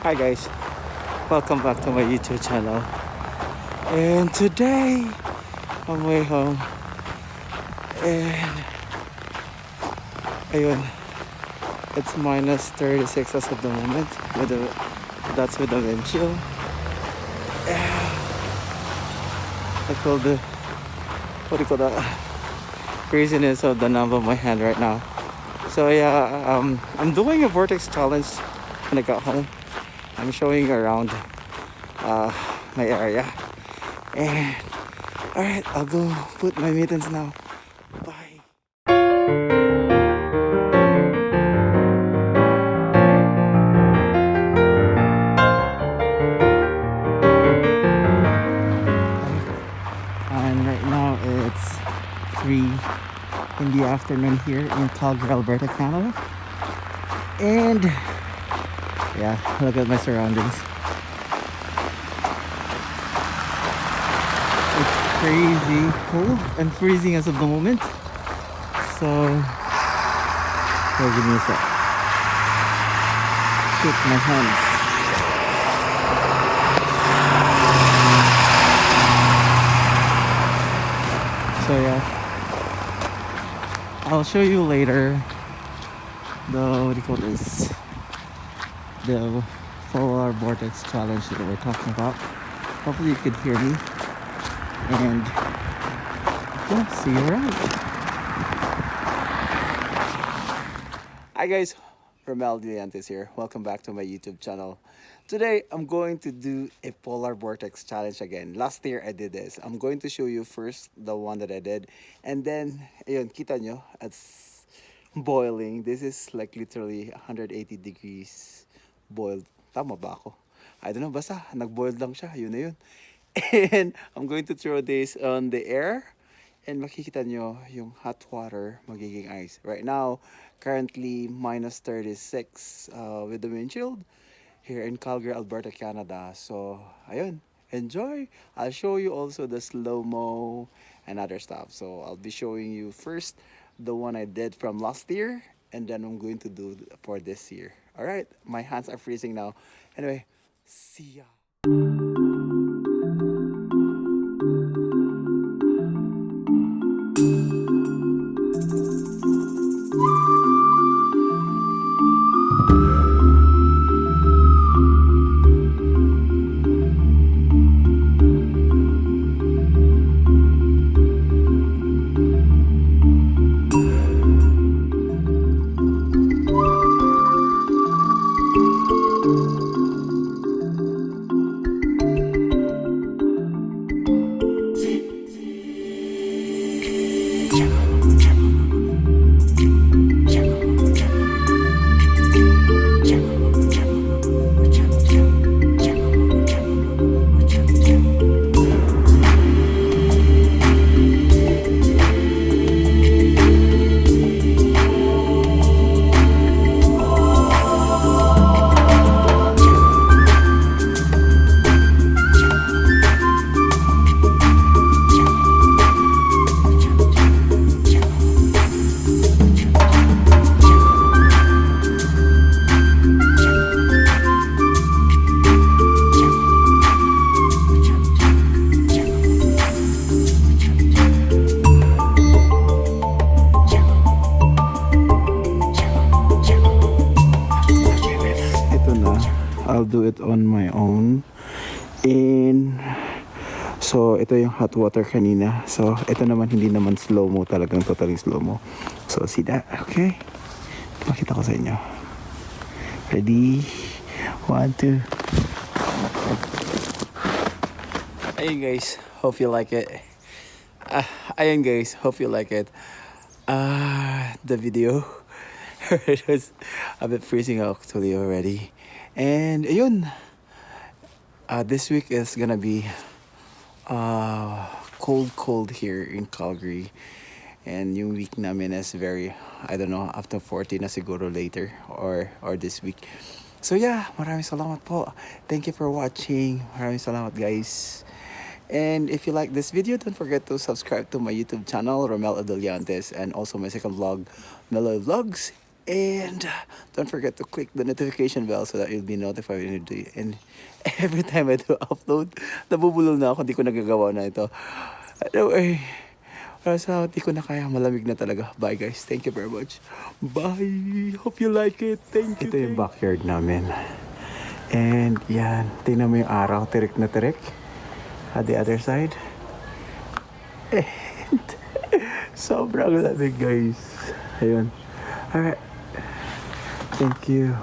Hi guys, welcome back to my YouTube channel. And today, I'm way home. And ayun, it's minus 36 as of the moment. That's with the wind chill. I feel the, what do you call that? Craziness of the numb of my hand right now. So yeah, I'm doing a Vortex challenge when I got home. I'm showing around my area. And alright, I'll go put my mittens now. Bye. And right now it's 3 in the afternoon here in Calgary, Alberta, Canada. And yeah, look at my surroundings. It's crazy cold and freezing as of the moment. So, give me a sec. Shit, my hands. So yeah, I'll show you later the, what do you call this? The polar vortex challenge that we're talking about. Hopefully you could hear me. And yeah, see you around. Hi guys, Romel Edullantes here. Welcome back to my YouTube channel. Today I'm going to do a polar vortex challenge again. Last year I did this. I'm going to show you first the one that I did, and then ayun, kita nyo, it's boiling. This is like literally 180 degrees boiled. Tama ba ako? I don't know, basta nag-boiled lang siya. Yun na yun. And I'm going to throw this on the air. And makikita nyo yung hot water magiging ice. Right now, currently minus 36 with the wind chill here in Calgary, Alberta, Canada. So, ayun. Enjoy. I'll show you also the slow-mo and other stuff. So, I'll be showing you first the one I did from last year. And then I'm going to do for this year. Alright, my hands are freezing now. Anyway, see ya. I'll do it on my own. And so ito yung hot water kanina. So ito naman hindi naman slow-mo, talagang totally slow-mo. So see that? Okay, pakita ko sa inyo. Ready? 1, 2. Ayun guys, hope you like it. Ayun guys, hope you like it. The video. It was a bit freezing actually already. And ayun, this week is gonna be cold here in Calgary. And yung week namin is very, I don't know, after 40 na siguro later or this week. So yeah, maraming salamat po. Thank you for watching. Maraming salamat guys. And if you like this video, don't forget to subscribe to my YouTube channel, Romel Edullantes, and also my second vlog, Mellow Vlogs. And don't forget to click the notification bell so that you'll be notified when you do it. And every time I do upload, nabubulol na ako, hindi ko nagagawa na ito. Anyway, para sa di ko na kaya, malamig na talaga. Bye guys, thank you very much. Bye, hope you like it. Thank you. Ito yung backyard namin. And yan, tingnan mo yung araw, tirik na tirik. At the other side. And sobrang lamig guys. Ayun. Alright. Thank you.